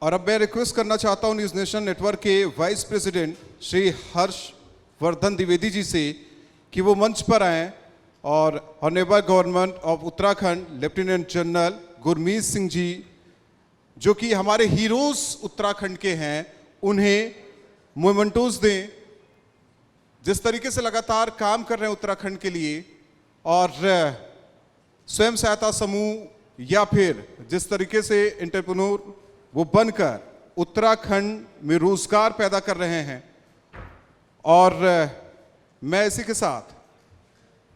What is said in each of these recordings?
और अब मैं रिक्वेस्ट करना चाहता हूं न्यूज नेशन नेटवर्क के वाइस प्रेसिडेंट श्री हर्षवर्धन द्विवेदी जी से कि वो मंच पर आएं और honourable government of Uttarakhand lieutenant general Gurmeet Singh ji जो कि हमारे हीरोज उत्तराखंड के हैं, उन्हें मोमेंटोज दें। जिस तरीके से लगातार काम कर रहे हैं उत्तराखंड के लिए और स्वयं सहायता समूह या फिर जिस तरीके से एंटरप्रेन्योर वो बनकर उत्तराखंड में रोजगार पैदा कर रहे हैं। और मैं इसी के साथ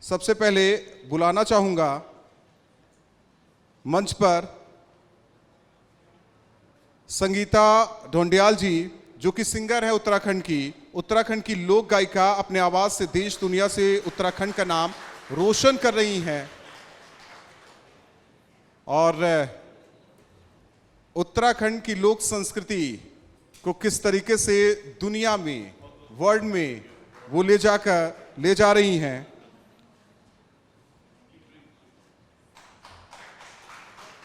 सबसे पहले बुलाना चाहूंगा मंच पर संगीता ढोंडियाल जी जो कि सिंगर है उत्तराखंड की लोक गायिका, अपने आवाज से देश दुनिया से उत्तराखंड का नाम रोशन कर रही हैं और उत्तराखंड की लोक संस्कृति को किस तरीके से दुनिया में, वर्ल्ड में वो ले जा रही हैं।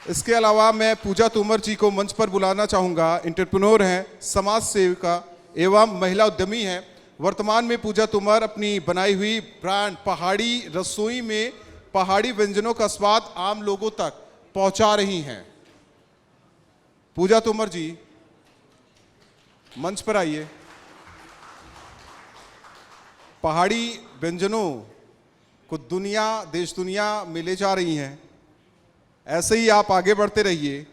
इसके अलावा मैं पूजा तोमर जी को मंच पर बुलाना चाहूंगा। एंटरप्रेन्योर हैं, समाज सेविका एवं महिला उद्यमी हैं। वर्तमान में पूजा तोमर अपनी बनाई हुई ब्रांड पहाड़ी रसोई में पहाड़ी व्यंजनों का स्वाद आम लोगों तक पहुंचा रही हैं। पूजा तोमर जी मंच पर आइए। पहाड़ी व्यंजनों को देश दुनिया में ले जा रही हैं। ऐसे ही आप आगे बढ़ते रहिए।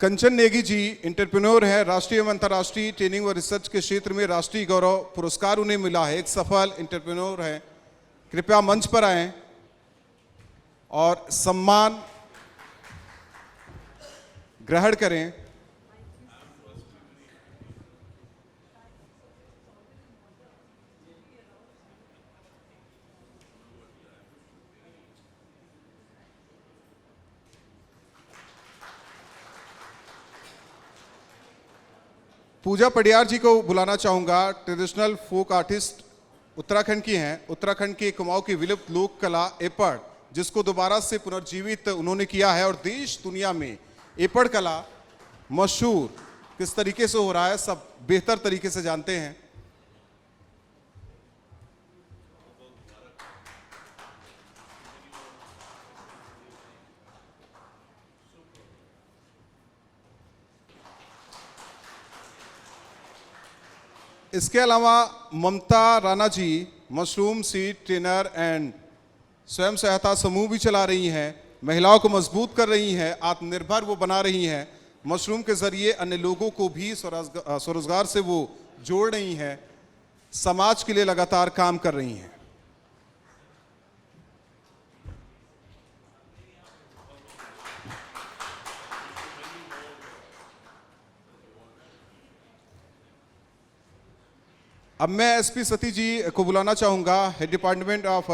कंचन नेगी जी एंटरप्रेन्योर है, राष्ट्रीय एवं अंतर्राष्ट्रीय ट्रेनिंग व रिसर्च के क्षेत्र में राष्ट्रीय गौरव पुरस्कार उन्हें मिला है। एक सफल एंटरप्रेन्योर है। कृपया मंच पर आएं और सम्मान ग्रहण करें। पूजा पडियार जी को बुलाना चाहूंगा। ट्रेडिशनल फोक आर्टिस्ट उत्तराखंड की हैं। उत्तराखंड के कुमाऊं की विलुप्त लोक कला एपड़ जिसको दोबारा से पुनर्जीवित उन्होंने किया है और देश दुनिया में एपड़ कला मशहूर किस तरीके से हो रहा है सब बेहतर तरीके से जानते हैं। इसके अलावा ममता Rana ji mushroom seed trainer and स्वयं सहायता समूह भी चला रही हैं। महिलाओं को मजबूत कर रही हैं, आत्मनिर्भर वो बना रही हैं। मशरूम के जरिए अन्य लोगों को भी स्वरोजगार से वो जोड़ रही हैं। समाज के लिए लगातार काम कर रही हैं। अब मैं एसपी सती जी को बुलाना चाहूंगा। Head department of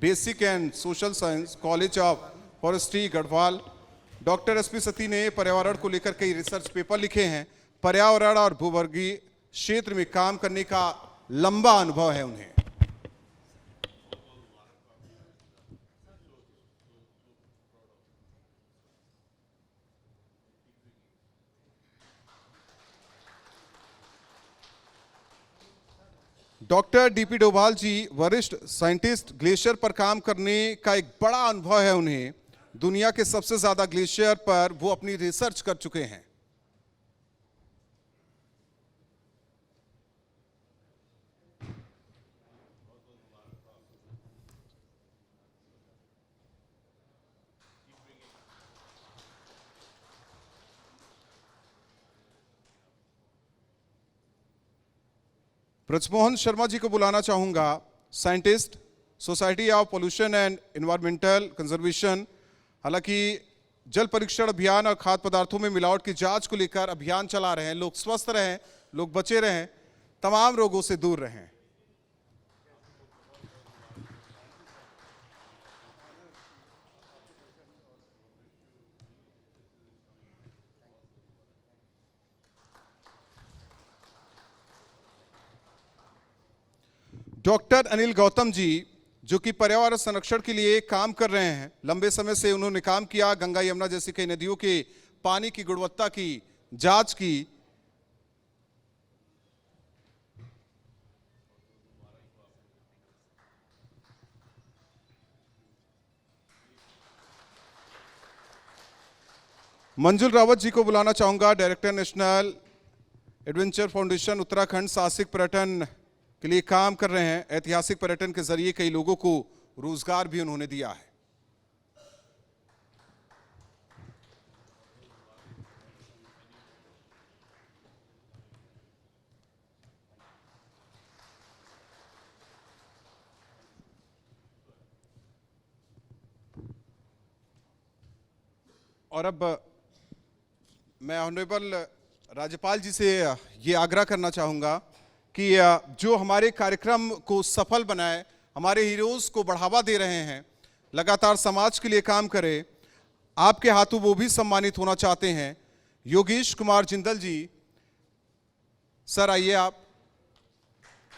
basic and social science college of forestry Garhwal. Doctor SP Sati ने पर्यावरण को लेकर कई रिसर्च पेपर लिखे हैं। पर्यावरण और भूवर्गीय क्षेत्र में काम करने का लंबा अनुभव है उन्हें। डॉक्टर डीपी डोभाल जी वरिष्ठ साइंटिस्ट, ग्लेशियर पर काम करने का एक बड़ा अनुभव है उन्हें। दुनिया के सबसे ज्यादा ग्लेशियर पर वो अपनी रिसर्च कर चुके हैं। ब्रजमोहन शर्मा जी को बुलाना चाहूंगा। Scientist, society of pollution and environmental conservation. हालांकि जल परीक्षण अभियान और खाद्य पदार्थों में मिलावट की जांच को लेकर अभियान चला रहे हैं। लोग स्वस्थ रहें, लोग बचे रहें, तमाम रोगों से दूर रहें। डॉक्टर अनिल गौतम जी जो कि पर्यावरण संरक्षण के लिए काम कर रहे हैं। लंबे समय से उन्होंने काम किया, गंगा यमुना जैसी कई नदियों के पानी की गुणवत्ता की जांच की। मंजुल रावत जी को बुलाना चाहूंगा, director national adventure foundation Uttarakhand. साहसिक पर्यटन के लिए काम कर रहे हैं। ऐतिहासिक पर्यटन के जरिए कई लोगों को रोजगार भी उन्होंने दिया है। और अब मैं ऑनरेबल राज्यपाल जी से ये आग्रह करना चाहूँगा कि जो हमारे कार्यक्रम को सफल बनाए, हमारे हीरोज़ को बढ़ावा दे रहे हैं, लगातार समाज के लिए काम करें, आपके हाथों वो भी सम्मानित होना चाहते हैं। योगेश कुमार जिंदल जी, सर आइए। आप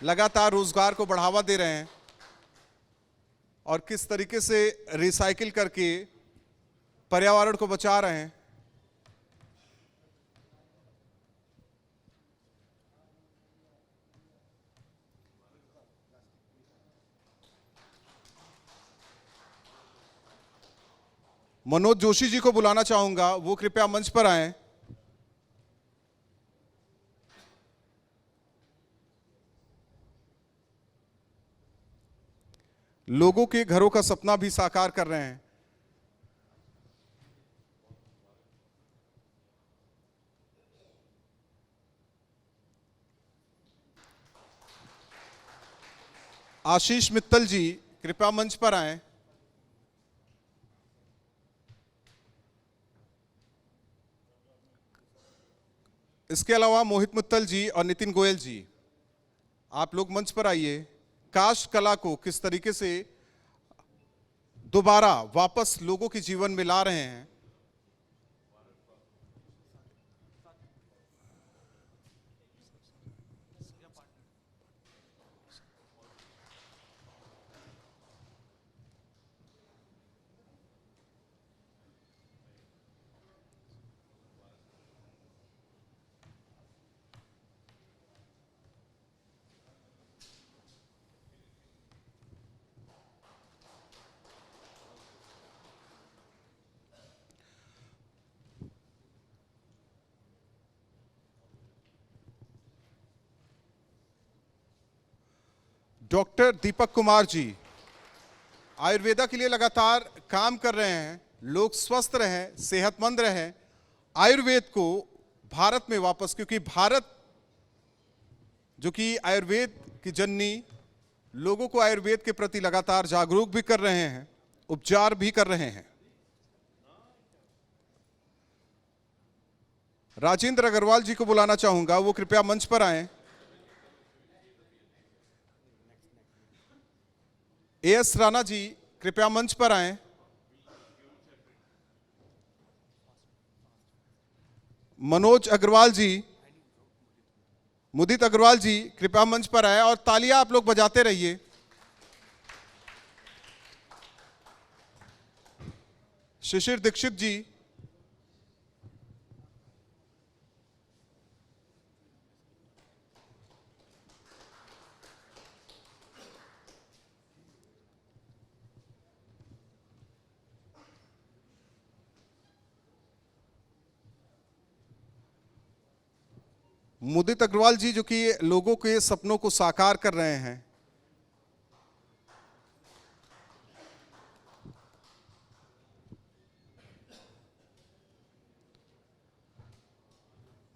लगातार रोजगार को बढ़ावा दे रहे हैं और किस तरीके से रिसाइकिल करके पर्यावरण को बचा रहे हैं। मनोज जोशी जी को बुलाना चाहूंगा, वो कृपया मंच पर आएं। लोगों के घरों का सपना भी साकार कर रहे हैं। आशीष मित्तल जी कृपया मंच पर आएं। इसके अलावा मोहित मित्तल जी और नितिन गोयल जी, आप लोग मंच पर आइए। काष्ठ कला को किस तरीके से दोबारा वापस लोगों के जीवन में ला रहे हैं। डॉक्टर दीपक कुमार जी आयुर्वेदा के लिए लगातार काम कर रहे हैं। लोग स्वस्थ रहें, सेहतमंद रहें, आयुर्वेद को भारत में वापस, क्योंकि भारत जो कि आयुर्वेद की जननी, लोगों को आयुर्वेद के प्रति लगातार जागरूक भी कर रहे हैं, उपचार भी कर रहे हैं। राजेंद्र अग्रवाल जी को बुलाना चाहूंगा, वो कृपया मंच पर आएं। एएस राणा जी कृपया मंच पर आएं। मनोज अग्रवाल जी, मुदित अग्रवाल जी कृपया मंच पर आए और तालियां आप लोग बजाते रहिए। शिशिर दीक्षित जी, मुदित अग्रवाल जी जो कि लोगों के सपनों को साकार कर रहे हैं।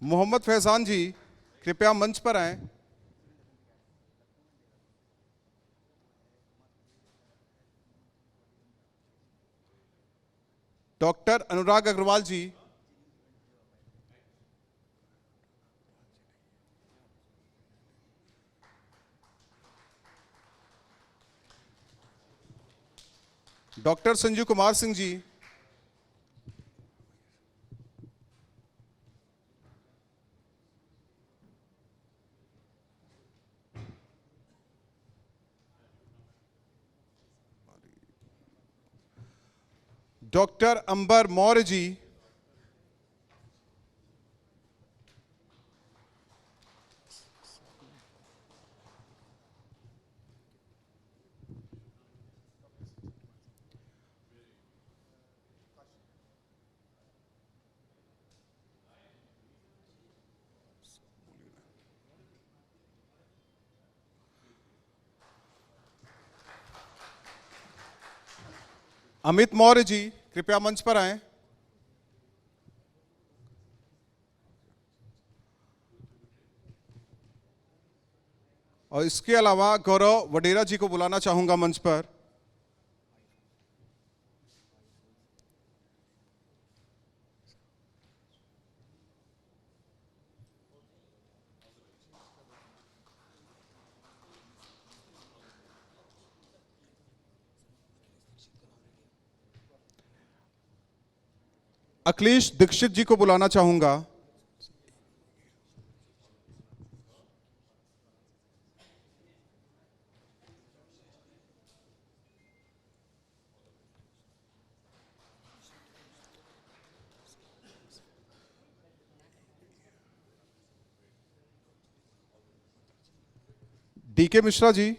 मोहम्मद फैजान जी कृपया मंच पर आएं। डॉक्टर अनुराग अग्रवाल जी, डॉक्टर संजीव कुमार सिंह जी, डॉक्टर अंबर मौर्य जी, अमित मौर्य जी कृपया मंच पर आएं। और इसके अलावा गौरव वडेरा जी को बुलाना चाहूंगा मंच पर। अखिलेश दीक्षित जी को बुलाना चाहूंगा। डीके मिश्रा जी,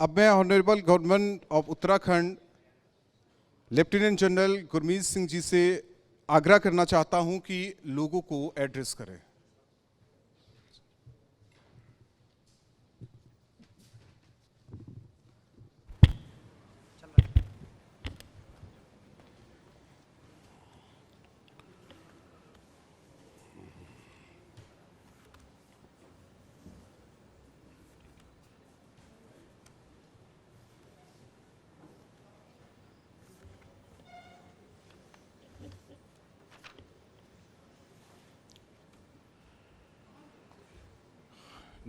अब मैं honourable government of Uttarakhand lieutenant general Gurmeet Singh ji से आग्रह करना चाहता हूं कि लोगों को एड्रेस करें।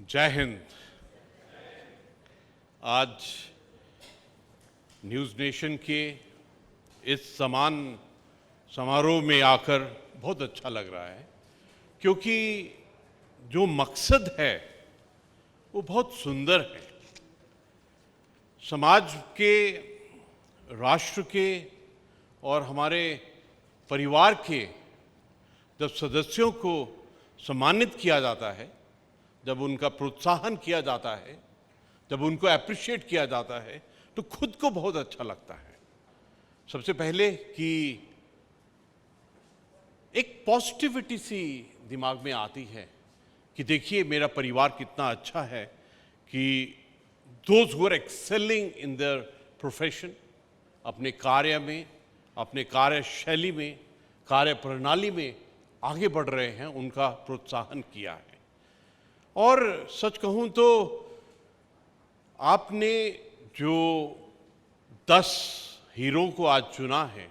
जय हिंद। आज न्यूज़ नेशन के इस समान समारोह में आकर बहुत अच्छा लग रहा है, क्योंकि जो मकसद है वो बहुत सुंदर है। समाज के, राष्ट्र के और हमारे परिवार के जब सदस्यों को सम्मानित किया जाता है, जब उनका प्रोत्साहन किया जाता है, जब उनको अप्रिशिएट किया जाता है, तो खुद को बहुत अच्छा लगता है। सबसे पहले कि एक पॉजिटिविटी सी दिमाग में आती है कि देखिए मेरा परिवार कितना अच्छा है, कि those who are excelling in their profession, अपने कार्य में, अपने कार्यशैली में, कार्य प्रणाली में आगे बढ़ रहे हैं, उनका प्रोत्साहन किया है। और सच कहूं तो आपने जो 10 हीरो को आज चुना है,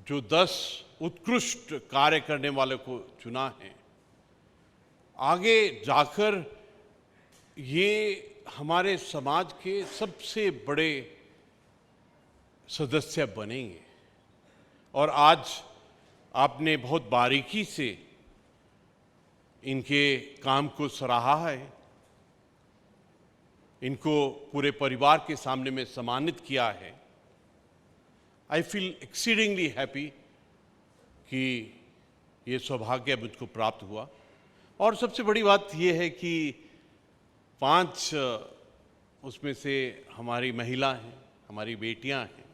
जो 10 उत्कृष्ट कार्य करने वाले को चुना है, आगे जाकर ये हमारे समाज के सबसे बड़े सदस्य बनेंगे। और आज आपने बहुत बारीकी से इनके काम को सराहा है, इनको पूरे परिवार के सामने में सम्मानित किया है। आई फील एक्सीडिंगली हैप्पी कि ये सौभाग्य मुझको प्राप्त हुआ। और सबसे बड़ी बात यह है कि 5 उसमें से हमारी महिला हैं, हमारी बेटियां हैं।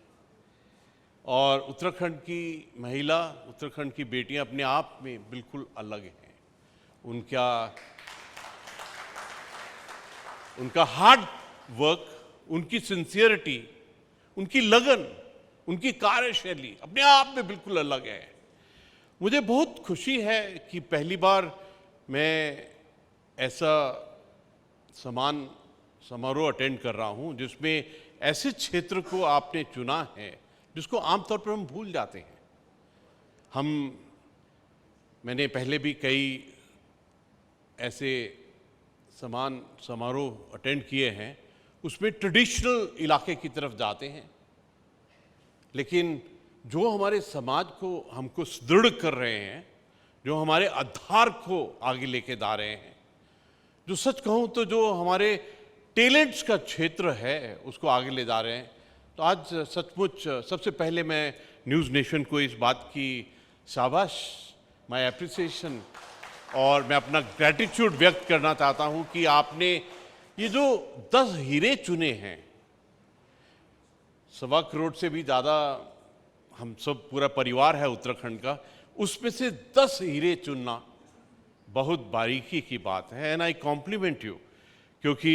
और उत्तराखंड की महिला, उत्तराखंड की बेटियां अपने आप में बिल्कुल अलग हैं। उनका उनका हार्ड वर्क, उनकी सिंसियरिटी, उनकी लगन, उनकी कार्यशैली अपने आप में बिल्कुल अलग है। मुझे बहुत खुशी है कि पहली बार मैं ऐसा समान समारोह अटेंड कर रहा हूं जिसमें ऐसे क्षेत्र को आपने चुना है जिसको आमतौर पर हम भूल जाते हैं। मैंने पहले भी कई ऐसे समान समारोह अटेंड किए हैं, उसमें ट्रेडिशनल इलाके की तरफ जाते हैं, लेकिन जो हमारे समाज को हमको सुदृढ़ कर रहे हैं, जो हमारे आधार को आगे लेके जा रहे हैं, जो सच कहूँ तो जो हमारे टैलेंट्स का क्षेत्र है उसको आगे ले जा रहे हैं, तो आज सचमुच सबसे पहले मैं न्यूज़ नेशन को इस बात की शाबाश, माय एप्रिसिएशन और मैं अपना ग्रैटिट्यूड व्यक्त करना चाहता हूँ कि आपने ये जो 10 हीरे चुने हैं, 1.25 करोड़ से भी ज़्यादा हम सब पूरा परिवार है उत्तराखंड का, उसमें से 10 हीरे चुनना बहुत बारीकी की बात है। एंड आई कॉम्प्लीमेंट यू, क्योंकि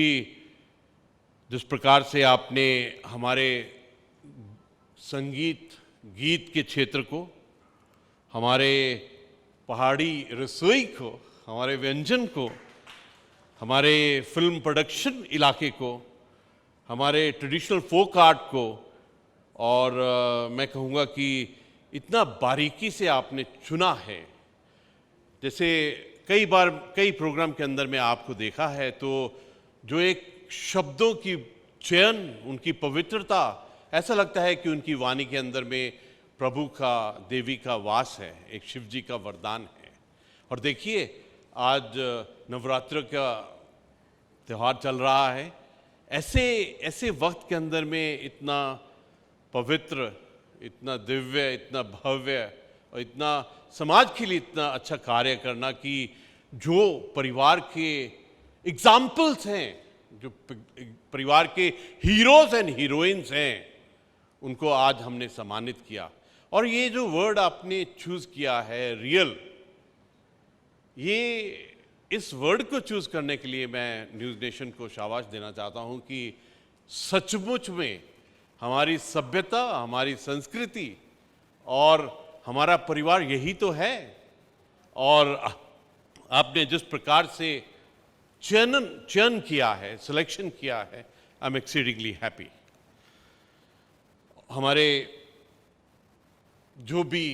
जिस प्रकार से आपने हमारे संगीत गीत के क्षेत्र को, हमारे पहाड़ी रसोई को, हमारे व्यंजन को, हमारे फिल्म प्रोडक्शन इलाके को, हमारे ट्रेडिशनल फोक आर्ट को, और मैं कहूँगा कि इतना बारीकी से आपने चुना है। जैसे कई बार कई प्रोग्राम के अंदर में आपको देखा है, तो जो एक शब्दों की चयन, उनकी पवित्रता, ऐसा लगता है कि उनकी वाणी के अंदर में प्रभु का, देवी का वास है, एक शिव जी का वरदान है। और देखिए आज नवरात्र का त्यौहार चल रहा है, ऐसे वक्त के अंदर में इतना पवित्र, इतना दिव्य, इतना भव्य और इतना समाज के लिए इतना अच्छा कार्य करना कि जो परिवार के एग्जाम्पल्स हैं, जो परिवार के हीरोज एंड हीरोइंस हैं, उनको आज हमने सम्मानित किया। और ये जो वर्ड आपने चूज किया है, रियल, ये इस वर्ड को चूज करने के लिए मैं न्यूज़ नेशन को शाबाश देना चाहता हूं कि सचमुच में हमारी सभ्यता, हमारी संस्कृति और हमारा परिवार यही तो है। और आपने जिस प्रकार से चयन किया है, सिलेक्शन किया है, आई एम एक्सीडिंगली हैप्पी। हमारे जो भी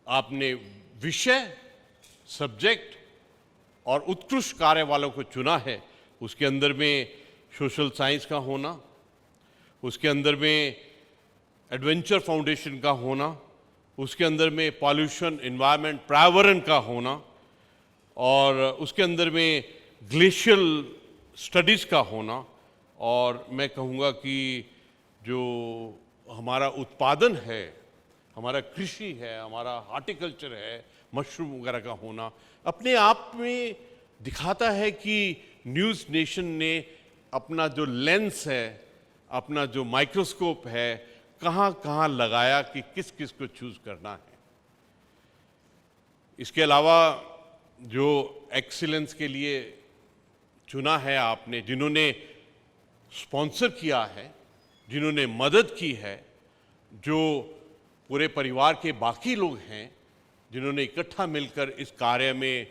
आपने विषय, सब्जेक्ट और उत्कृष्ट कार्य वालों को चुना है, उसके अंदर में सोशल साइंस का होना, उसके अंदर में एडवेंचर फाउंडेशन का होना, उसके अंदर में पॉल्यूशन, एनवायरनमेंट, पर्यावरण का होना, और उसके अंदर में ग्लेशियल स्टडीज़ का होना, और मैं कहूँगा कि जो हमारा उत्पादन है, हमारा कृषि है, हमारा हॉर्टिकल्चर है, मशरूम वगैरह का होना, अपने आप में दिखाता है कि न्यूज़ नेशन ने अपना जो लेंस है, अपना जो माइक्रोस्कोप है, कहाँ कहाँ लगाया कि किस किस को चूज करना है। इसके अलावा जो एक्सीलेंस के लिए चुना है आपने, जिन्होंने स्पॉन्सर किया है, जिन्होंने मदद की है, जो पूरे परिवार के बाकी लोग हैं, जिन्होंने इकट्ठा मिलकर इस कार्य में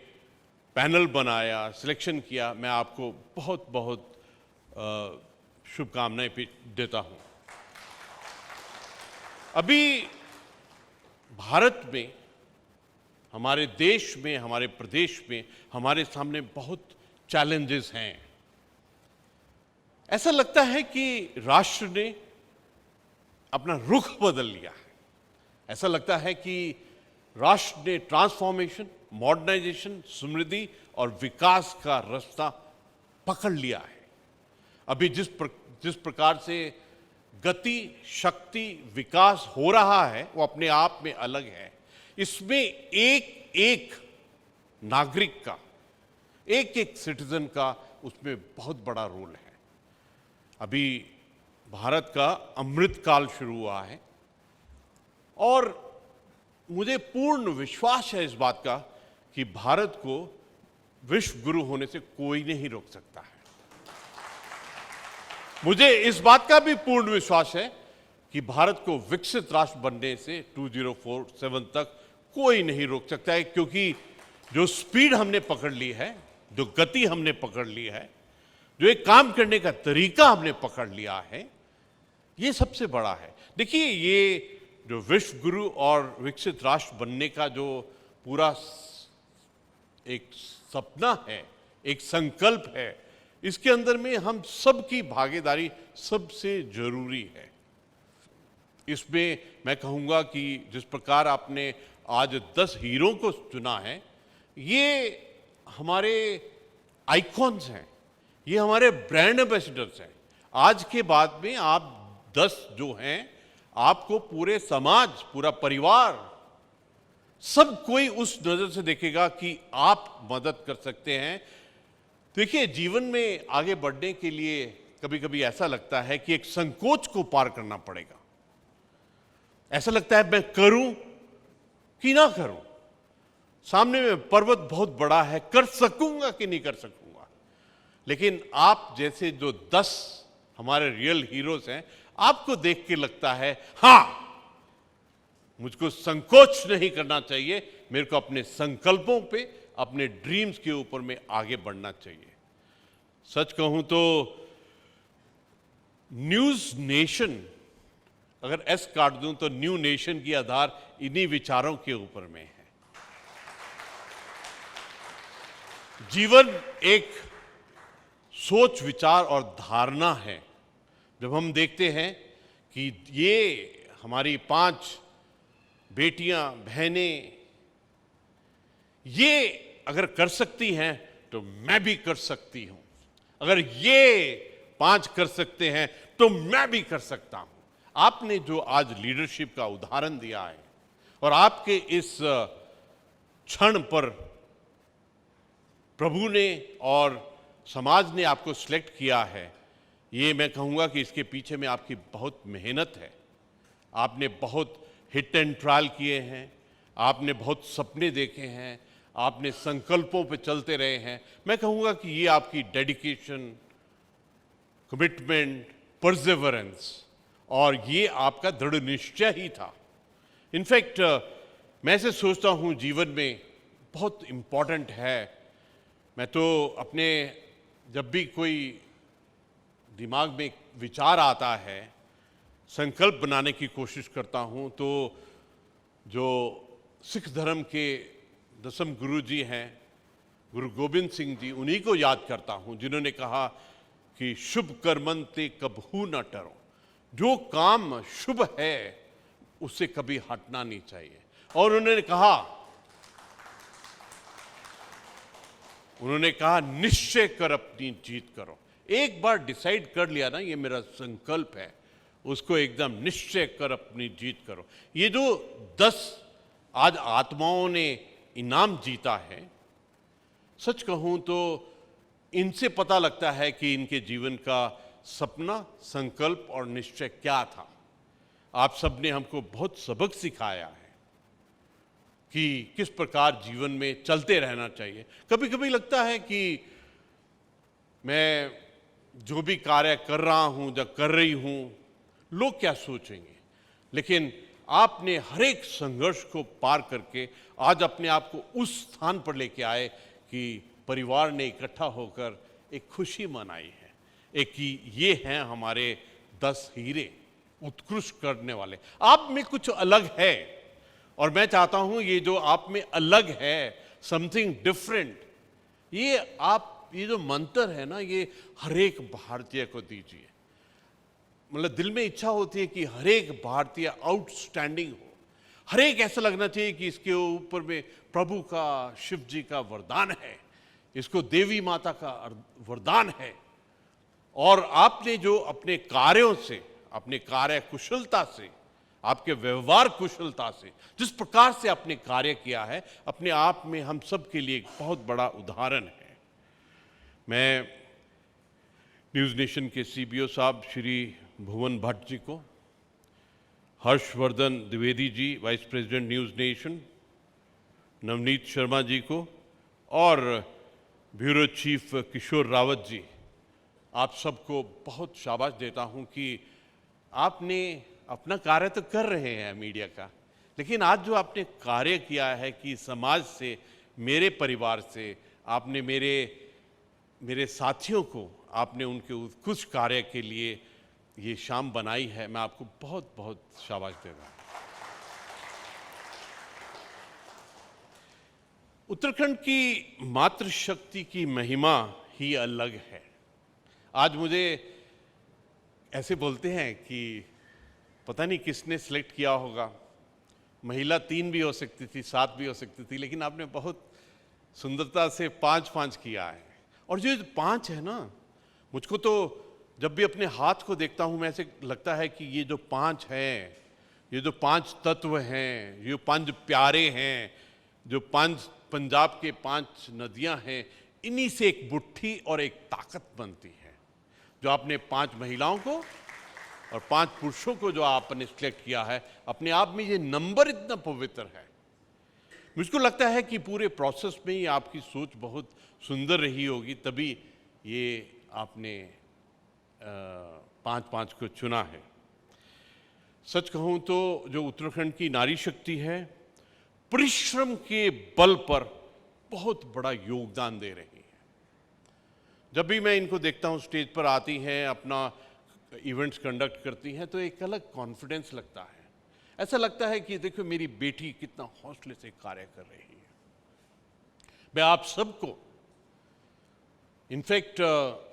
पैनल बनाया, सिलेक्शन किया, मैं आपको बहुत बहुत शुभकामनाएं देता हूं। अभी भारत में, हमारे देश में, हमारे प्रदेश में हमारे सामने बहुत चैलेंजेस हैं। ऐसा लगता है कि राष्ट्र ने अपना रुख बदल लिया है। ऐसा लगता है कि राष्ट्र ने ट्रांसफॉर्मेशन, मॉडर्नाइजेशन, समृद्धि और विकास का रास्ता पकड़ लिया है। अभी जिस प्रकार से गति, शक्ति, विकास हो रहा है, वो अपने आप में अलग है। इसमें एक एक नागरिक का, एक एक सिटीजन का उसमें बहुत बड़ा रोल है। अभी भारत का अमृत काल शुरू हुआ है और मुझे पूर्ण विश्वास है इस बात का कि भारत को विश्व गुरु होने से कोई नहीं रोक सकता है। मुझे इस बात का भी पूर्ण विश्वास है कि भारत को विकसित राष्ट्र बनने से 2047 तक कोई नहीं रोक सकता है, क्योंकि जो स्पीड हमने पकड़ ली है, जो गति हमने पकड़ ली है, जो एक काम करने का तरीका हमने पकड़ लिया है, ये सबसे बड़ा है। देखिए, ये जो विश्व गुरु और विकसित राष्ट्र बनने का जो पूरा एक सपना है, एक संकल्प है, इसके अंदर में हम सबकी भागीदारी सबसे जरूरी है। इसमें मैं कहूँगा कि जिस प्रकार आपने आज 10 हीरो को चुना है, ये हमारे आइकॉन्स हैं, ये हमारे ब्रांड एम्बेसडर्स हैं। आज के बाद में आप 10 जो हैं, आपको पूरे समाज, पूरा परिवार, सब कोई उस नजर से देखेगा कि आप मदद कर सकते हैं। देखिए, जीवन में आगे बढ़ने के लिए कभी कभी ऐसा लगता है कि एक संकोच को पार करना पड़ेगा। ऐसा लगता है मैं करूं कि ना करूं, सामने में पर्वत बहुत बड़ा है, कर सकूंगा कि नहीं कर सकूंगा। लेकिन आप जैसे जो 10 हमारे रियल हीरोज हैं, आपको देख के लगता है हां, मुझको संकोच नहीं करना चाहिए, मेरे को अपने संकल्पों पे, अपने ड्रीम्स के ऊपर में आगे बढ़ना चाहिए। सच कहूं तो न्यूज नेशन, अगर एस काट दूं तो न्यू नेशन की आधार इन्हीं विचारों के ऊपर में है। जीवन एक सोच, विचार और धारणा है। जब हम देखते हैं कि ये हमारी 5 बेटियां, बहनें ये अगर कर सकती हैं तो मैं भी कर सकती हूं। अगर ये 5 कर सकते हैं तो मैं भी कर सकता हूं। आपने जो आज लीडरशिप का उदाहरण दिया है और आपके इस क्षण पर प्रभु ने और समाज ने आपको सिलेक्ट किया है, ये मैं कहूँगा कि इसके पीछे में आपकी बहुत मेहनत है। आपने बहुत हिट एंड ट्रायल किए हैं, आपने बहुत सपने देखे हैं, आपने संकल्पों पे चलते रहे हैं। मैं कहूँगा कि ये आपकी डेडिकेशन, कमिटमेंट, परसेवरेंस और ये आपका दृढ़ निश्चय ही था। इनफैक्ट मैं ऐसे सोचता हूँ जीवन में बहुत इम्पॉर्टेंट है। मैं तो अपने जब भी कोई दिमाग में एक विचार आता है, संकल्प बनाने की कोशिश करता हूँ, तो जो सिख धर्म के 10वें गुरु जी हैं, गुरु गोबिंद सिंह जी, उन्हीं को याद करता हूँ, जिन्होंने कहा कि शुभ कर्मन ते कबहू न टरो। जो काम शुभ है उससे कभी हटना नहीं चाहिए। और उन्होंने कहा निश्चय कर अपनी जीत करो। एक बार डिसाइड कर लिया ना, ये मेरा संकल्प है, उसको एकदम निश्चय कर अपनी जीत करो। ये जो 10 आज आत्माओं ने इनाम जीता है, सच कहूं तो इनसे पता लगता है कि इनके जीवन का सपना, संकल्प और निश्चय क्या था। आप सबने हमको बहुत सबक सिखाया है कि किस प्रकार जीवन में चलते रहना चाहिए। कभी कभी लगता है कि मैं जो भी कार्य कर रहा हूं या कर रही हूं, लोग क्या सोचेंगे, लेकिन आपने हर एक संघर्ष को पार करके आज अपने आप को उस स्थान पर लेके आए कि परिवार ने इकट्ठा होकर एक खुशी मनाई है। एक कि ये हैं हमारे 10 हीरे, उत्कृष्ट करने वाले। आप में कुछ अलग है और मैं चाहता हूं ये जो आप में अलग है, समथिंग डिफरेंट, ये जो मंत्र है ना, ये हर एक भारतीय को दीजिए। मतलब दिल में इच्छा होती है कि हर एक भारतीय आउटस्टैंडिंग हो, हर एक ऐसा लगना चाहिए कि इसके ऊपर में प्रभु का, शिव जी का वरदान है, इसको देवी माता का वरदान है। और आपने जो अपने कार्यों से, अपने कार्य कुशलता से, आपके व्यवहार कुशलता से जिस प्रकार से आपने कार्य किया है, अपने आप में हम सब के लिए एक बहुत बड़ा उदाहरण है। मैं न्यूज़ नेशन के सीबीओ साहब श्री भुवन भट्ट जी को, Harshvardhan Dwivedi ji vice president News Nation, Navneet Sharma ji को और ब्यूरो चीफ किशोर रावत जी, आप सबको बहुत शाबाश देता हूं कि आपने अपना कार्य तो कर रहे हैं मीडिया का, लेकिन आज जो आपने कार्य किया है कि समाज से, मेरे परिवार से, आपने मेरे साथियों को आपने उनके उत्कृष्ट कार्य के लिए ये शाम बनाई है, मैं आपको बहुत बहुत शाबाश दे रहा हूँ। उत्तराखंड की मातृशक्ति की महिमा ही अलग है। आज मुझे ऐसे बोलते हैं कि पता नहीं किसने सिलेक्ट किया होगा, महिला 3 भी हो सकती थी, 7 भी हो सकती थी, लेकिन आपने बहुत सुंदरता से 5-5 किया है। और जो 5 है ना, मुझको तो जब भी अपने हाथ को देखता हूं मैं ऐसे लगता है कि ये जो 5 हैं, ये जो 5 तत्व हैं, ये 5 प्यारे हैं, जो 5 पंजाब के 5 नदियां हैं, इन्हीं से एक बुट्ठी और एक ताकत बनती है। जो आपने 5 महिलाओं को और 5 पुरुषों को जो आपने सिलेक्ट किया है, अपने आप में ये नंबर इतना पवित्र है। मुझको लगता है कि पूरे प्रोसेस में ही आपकी सोच बहुत सुंदर रही होगी, तभी ये आपने 5-5 को चुना है। सच कहूं तो जो उत्तराखंड की नारी शक्ति है, परिश्रम के बल पर बहुत बड़ा योगदान दे रही है। जब भी मैं इनको देखता हूं, स्टेज पर आती हैं, अपना इवेंट्स कंडक्ट करती हैं, तो एक अलग कॉन्फिडेंस लगता है। ऐसा लगता है कि देखो मेरी बेटी कितना हौसले से कार्य कर रही है। मैं आप सबको, इनफैक्ट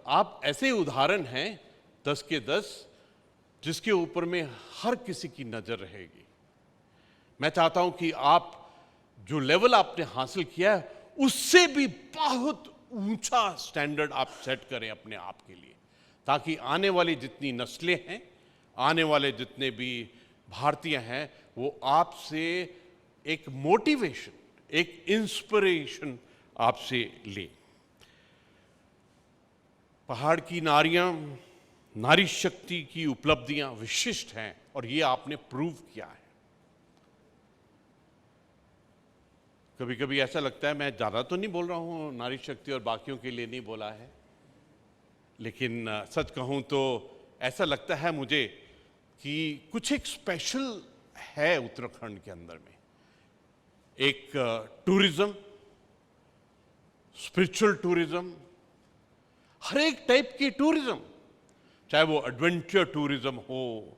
आप ऐसे उदाहरण हैं 10 के 10 जिसके ऊपर में हर किसी की नजर रहेगी। मैं चाहता हूं कि आप जो लेवल आपने हासिल किया है, उससे भी बहुत ऊंचा स्टैंडर्ड आप सेट करें अपने आप के लिए, ताकि आने वाली जितनी नस्लें हैं, आने वाले जितने भी भारतीय हैं, वो आपसे एक मोटिवेशन, एक इंस्पिरेशन आपसे ले। पहाड़ की नारियां, नारी शक्ति की उपलब्धियां विशिष्ट हैं और ये आपने प्रूव किया है। कभी कभी ऐसा लगता है, मैं ज़्यादा तो नहीं बोल रहा हूँ, नारी शक्ति और बाकियों के लिए नहीं बोला है, लेकिन सच कहूँ तो ऐसा लगता है मुझे कि कुछ एक स्पेशल है उत्तराखंड के अंदर में। एक टूरिज्म, स्पिरिचुअल टूरिज्म, हर एक टाइप की टूरिज्म, चाहे वो एडवेंचर टूरिज्म हो,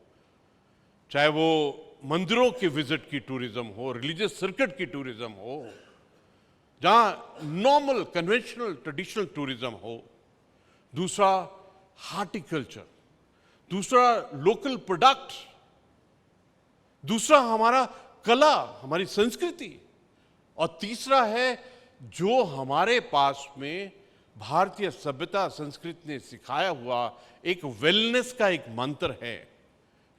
चाहे वो मंदिरों के विजिट की टूरिज्म हो, रिलीजियस सर्किट की टूरिज्म हो, जहां नॉर्मल कन्वेंशनल ट्रेडिशनल टूरिज्म हो, दूसरा हार्टिकल्चर, दूसरा लोकल प्रोडक्ट, दूसरा हमारा कला, हमारी संस्कृति, और तीसरा है जो हमारे पास में भारतीय सभ्यता संस्कृति ने सिखाया हुआ एक वेलनेस का एक मंत्र है,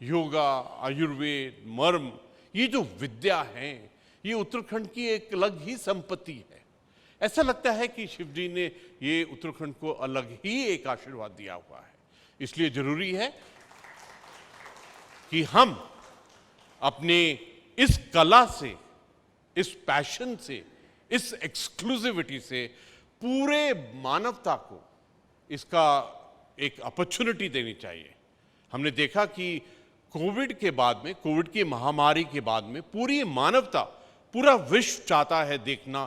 योगा, आयुर्वेद, मर्म। ये जो विद्या है, ये उत्तराखंड की एक अलग ही संपत्ति है। ऐसा लगता है कि शिव जी ने ये उत्तराखंड को अलग ही एक आशीर्वाद दिया हुआ है। इसलिए जरूरी है कि हम अपने इस कला से, इस पैशन से, इस एक्सक्लूसिविटी से पूरे मानवता को इसका एक अपॉर्चुनिटी देनी चाहिए। हमने देखा कि कोविड के बाद में, कोविड की महामारी के बाद में पूरी मानवता, पूरा विश्व चाहता है देखना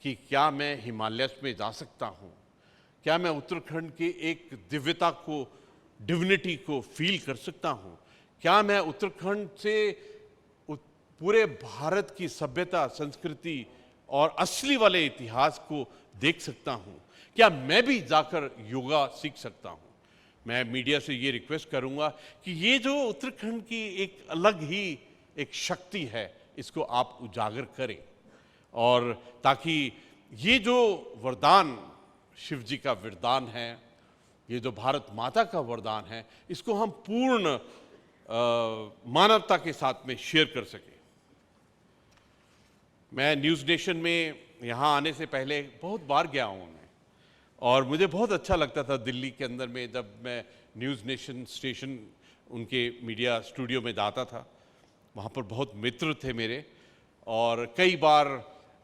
कि क्या मैं हिमालयस में जा सकता हूँ, क्या मैं उत्तराखंड की एक दिव्यता को, डिविनिटी को फील कर सकता हूँ, क्या मैं उत्तराखंड से पूरे भारत की सभ्यता, संस्कृति और असली वाले इतिहास को देख सकता हूँ, क्या मैं भी जाकर योगा सीख सकता हूँ। मैं मीडिया से ये रिक्वेस्ट करूंगा कि ये जो उत्तराखंड की एक अलग ही एक शक्ति है, इसको आप उजागर करें, और ताकि ये जो वरदान शिव जी का वरदान है, ये जो भारत माता का वरदान है, इसको हम पूर्ण मानवता के साथ में शेयर कर सकें। मैं न्यूज़ नेशन में यहाँ आने से पहले बहुत बार गया हूँ मैं, और मुझे बहुत अच्छा लगता था दिल्ली के अंदर में जब मैं न्यूज़ नेशन स्टेशन, उनके मीडिया स्टूडियो में जाता था। वहाँ पर बहुत मित्र थे मेरे, और कई बार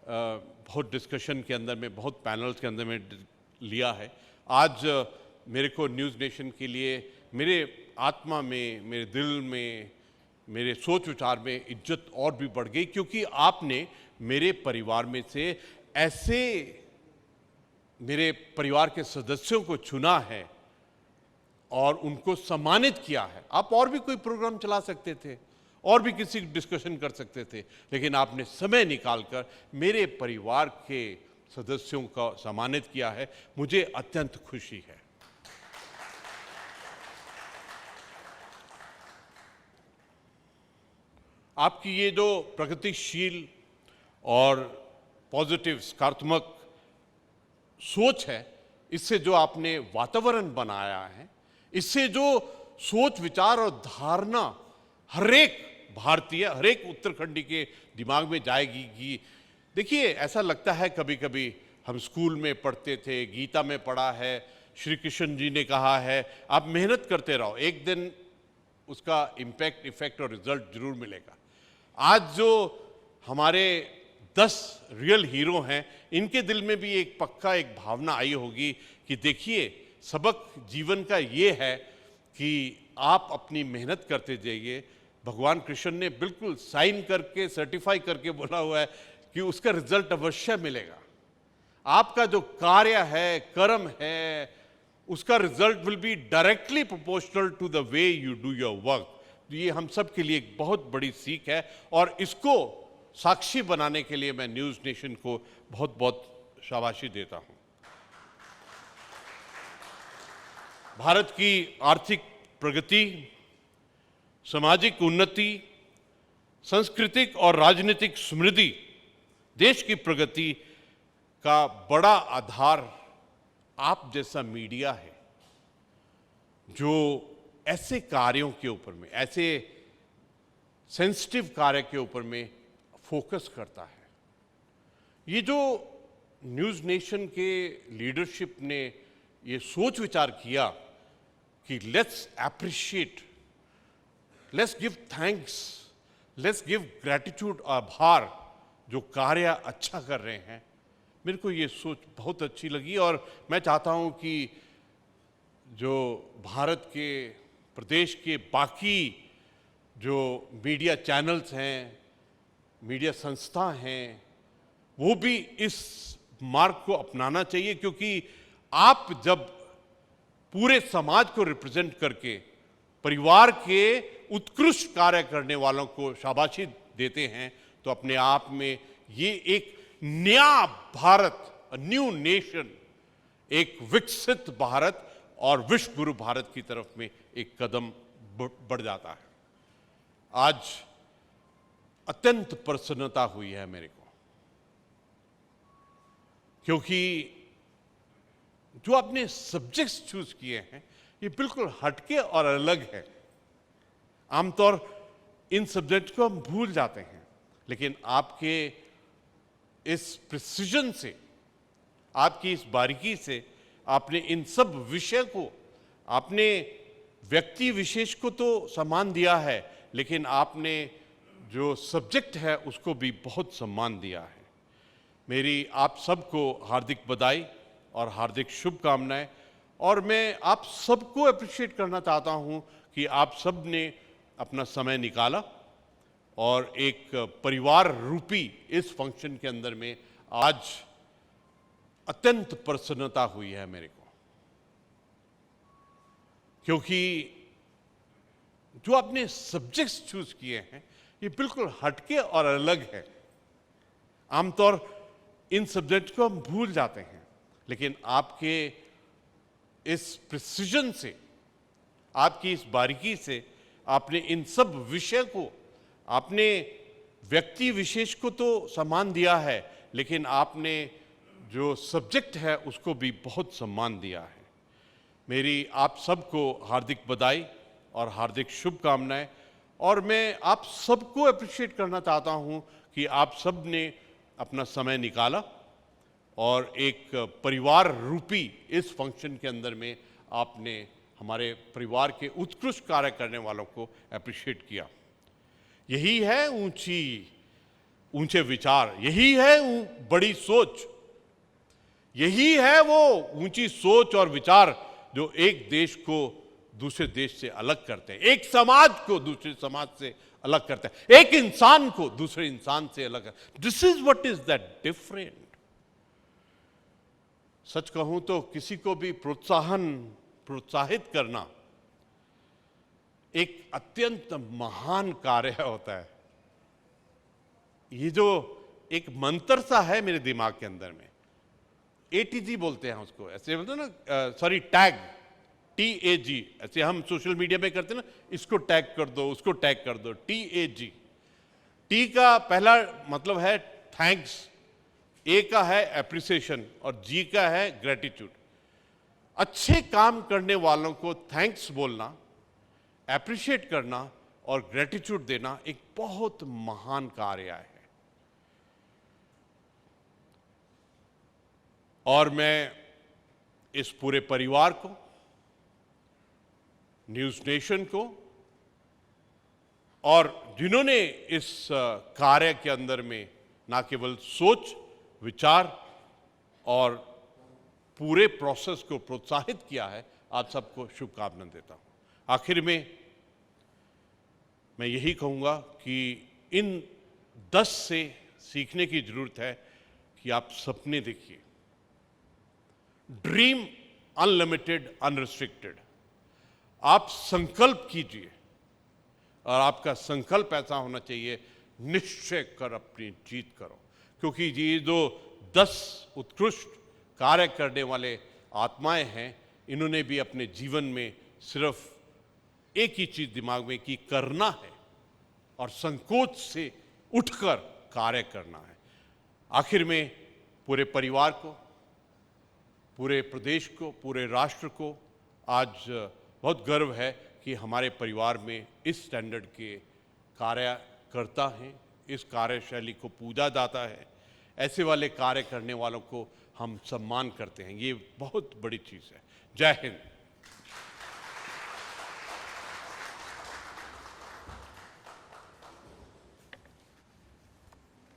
बहुत डिस्कशन के अंदर में, बहुत पैनल्स के अंदर में लिया है। आज मेरे को न्यूज़ नेशन के लिए मेरे आत्मा में, मेरे दिल में, मेरे सोच विचार में इज्जत और भी बढ़ गई, क्योंकि आपने मेरे परिवार में से ऐसे मेरे परिवार के सदस्यों को चुना है और उनको सम्मानित किया है। आप और भी कोई प्रोग्राम चला सकते थे और भी किसी डिस्कशन कर सकते थे, लेकिन आपने समय निकालकर मेरे परिवार के सदस्यों का सम्मानित किया है। मुझे अत्यंत खुशी है। आपकी ये जो प्रगतिशील और पॉजिटिव सकारात्मक सोच है, इससे जो आपने वातावरण बनाया है, इससे जो सोच विचार और धारणा हर एक भारतीय, हर एक उत्तराखंडी के दिमाग में जाएगी कि देखिए, ऐसा लगता है कभी कभी, हम स्कूल में पढ़ते थे, गीता में पढ़ा है, श्री कृष्ण जी ने कहा है आप मेहनत करते रहो, एक दिन उसका इम्पैक्ट, इफेक्ट और रिजल्ट जरूर मिलेगा। आज जो हमारे 10 रियल हीरो हैं, इनके दिल में भी एक पक्का एक भावना आई होगी कि देखिए, सबक जीवन का ये है कि आप अपनी मेहनत करते जाइए। भगवान कृष्ण ने बिल्कुल साइन करके, सर्टिफाई करके बोला हुआ है कि उसका रिजल्ट अवश्य मिलेगा। आपका जो कार्य है, कर्म है, उसका result will be directly proportional to the way you do your work. ये हम सब के लिए एक बहुत बड़ी सीख है और इसको साक्षी बनाने के लिए मैं न्यूज़ नेशन को बहुत बहुत शाबाशी देता हूं। भारत की आर्थिक प्रगति, सामाजिक उन्नति, सांस्कृतिक और राजनीतिक समृद्धि, देश की प्रगति का बड़ा आधार आप जैसा मीडिया है, जो ऐसे कार्यों के ऊपर में, ऐसे सेंसिटिव कार्य के ऊपर में फोकस करता है। ये जो न्यूज़ नेशन के लीडरशिप ने ये सोच विचार किया कि let's appreciate, let's give thanks, let's give gratitude, आभार, जो कार्य अच्छा कर रहे हैं, मेरे को ये सोच बहुत अच्छी लगी। और मैं चाहता हूँ कि जो भारत के, प्रदेश के बाकी जो मीडिया चैनल्स हैं, मीडिया संस्था हैं, वो भी इस मार्ग को अपनाना चाहिए, क्योंकि आप जब पूरे समाज को रिप्रेजेंट करके परिवार के उत्कृष्ट कार्य करने वालों को शाबाशी देते हैं, तो अपने आप में ये एक नया भारत, न्यू नेशन, एक विकसित भारत और विश्व गुरु भारत की तरफ में एक कदम बढ़ जाता है। आज अत्यंत प्रसन्नता हुई है मेरे को, क्योंकि जो आपने सब्जेक्ट्स चूज किए हैं ये बिल्कुल हटके और अलग है। आमतौर इन सब्जेक्ट को हम भूल जाते हैं, लेकिन आपके इस प्रिसीजन से, आपकी इस बारीकी से, आपने इन सब विषय को, आपने व्यक्ति विशेष को तो सम्मान दिया है, लेकिन आपने जो सब्जेक्ट है उसको भी बहुत सम्मान दिया है। मेरी आप सबको हार्दिक बधाई और हार्दिक शुभकामनाएं। और मैं आप सबको अप्रिशिएट करना चाहता हूं कि आप सब ने अपना समय निकाला और एक परिवार रूपी इस फंक्शन के अंदर में आज अत्यंत प्रसन्नता हुई है मेरे को, क्योंकि जो आपने सब्जेक्ट्स चूज किए हैं ये बिल्कुल हटके और अलग है। आमतौर इन सब्जेक्ट को हम भूल जाते हैं, लेकिन आपके इस प्रिसीजन से, आपकी इस बारीकी से, आपने इन सब विषय को, आपने व्यक्ति विशेष को तो सम्मान दिया है, लेकिन आपने जो सब्जेक्ट है उसको भी बहुत सम्मान दिया है। मेरी आप सबको हार्दिक बधाई और हार्दिक शुभकामनाएं। और मैं आप सबको अप्रिशिएट करना चाहता हूं कि आप सब ने अपना समय निकाला और एक परिवार रूपी इस फंक्शन के अंदर में आपने हमारे परिवार के उत्कृष्ट कार्य करने वालों को अप्रिशिएट किया। यही है ऊंचे विचार, यही है बड़ी सोच, यही है वो ऊंची सोच और विचार जो एक देश को दूसरे देश से अलग करते हैं, एक समाज को दूसरे समाज से अलग करते हैं, एक इंसान को दूसरे इंसान से अलग करते हैं। This is what is that different. सच कहूं तो किसी को भी प्रोत्साहित करना एक अत्यंत महान कार्य होता है। ये जो एक मंत्र सा है मेरे दिमाग के अंदर में, ATG बोलते हैं उसको, ऐसे बोलते हैं ना, सॉरी टैग, TAG, ऐसे हम सोशल मीडिया में करते हैं ना, इसको टैग कर दो, उसको टैग कर दो, TAG। T का पहला मतलब है थैंक्स, A का है एप्रिसिएशन और G का है ग्रेटिट्यूड। अच्छे काम करने वालों को थैंक्स बोलना, एप्रिशिएट करना और ग्रेटिट्यूड देना एक बहुत महान कार्य है। और मैं इस पूरे परिवार को, न्यूज़ नेशन को और जिन्होंने इस कार्य के अंदर में ना केवल सोच, विचार और पूरे प्रोसेस को प्रोत्साहित किया है, आप सबको शुभकामनाएं देता हूं। आखिर में मैं यही कहूंगा कि इन 10 से सीखने की जरूरत है कि आप सपने देखिए, ड्रीम अनलिमिटेड, अनरिस्ट्रिक्टेड। आप संकल्प कीजिए और आपका संकल्प ऐसा होना चाहिए, निश्चय कर अपनी जीत करो। क्योंकि ये जो 10 उत्कृष्ट कार्य करने वाले आत्माएं हैं, इन्होंने भी अपने जीवन में सिर्फ एक ही चीज दिमाग में कि करना है और संकोच से उठकर कार्य करना है। आखिर में पूरे परिवार को, पूरे प्रदेश को, पूरे राष्ट्र को आज बहुत गर्व है कि हमारे परिवार में इस स्टैंडर्ड के कार्यकर्ता हैं, इस कार्यशैली को पूजा जाता है, ऐसे वाले कार्य करने वालों को हम सम्मान करते हैं। ये बहुत बड़ी चीज़ है। जय हिंद।